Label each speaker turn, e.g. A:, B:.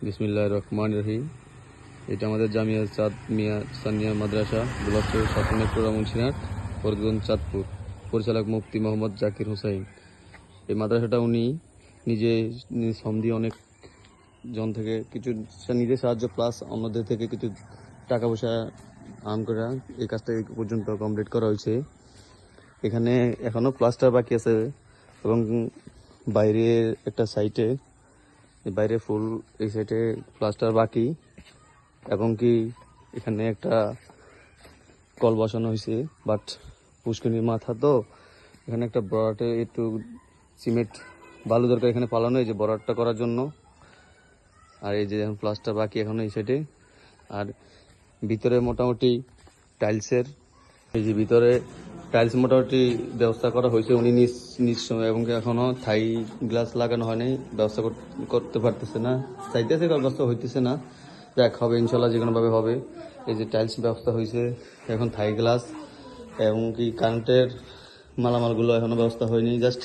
A: বিসমিল্লাহির রহমানির রহিম। এটা আমাদের জামিয়া চাঁদ মিয়া সানিয়া মাদ্রাসা, ব্লক 7 মেট্রো মুন্সিরহাট, ফরিদগঞ্জ, চাঁদপুর। পরিচালক মুফতি মোহাম্মদ জাকির হোসাইন। এই মাদ্রাসাটা উনি নিজে শ্রম দিয়ে অনেক জন থেকে কিছু নিজে সাহায্য প্লাস অন্যদের থেকে কিছু টাকা পয়সা আর্ন করে এই কাজটা এই পর্যন্ত কমপ্লিট করা হয়েছে। এখানে এখনও প্লাস্টার বাকি আছে এবং বাইরে একটা সাইটে বাইরে ফুল এই সাইডে প্লাস্টার বাকি, এবং কি এখানে একটা কল বসানো হয়েছে। বাট পুষ্করিণীর মাথা তো এখানে একটা বরাটে একটু সিমেন্ট বালু দরকার এখানে পালানো, এই যে বরাটটা করার জন্য। আর এই যে এখন প্লাস্টার বাকি এখনো এই সাইডে। আর ভিতরে মোটামুটি টাইলসের এই যে ভিতরে টাইলস মোটামুটি ব্যবস্থা করা হয়েছে উনি নিজ সময়, এবং এখনো থাই গ্লাস লাগানো হয়নি, ব্যবস্থা করতে পারতেছে না, চাইতেছে ব্যবস্থা হইতেছে না। দেখ হবে ইনশাল্লাহ, যে কোনোভাবে হবে। এই যে টাইলস ব্যবস্থা হয়েছে, এখন থাই গ্লাস এবং কি কারেন্টের মালামালগুলো এখনো ব্যবস্থা হয়নি, জাস্ট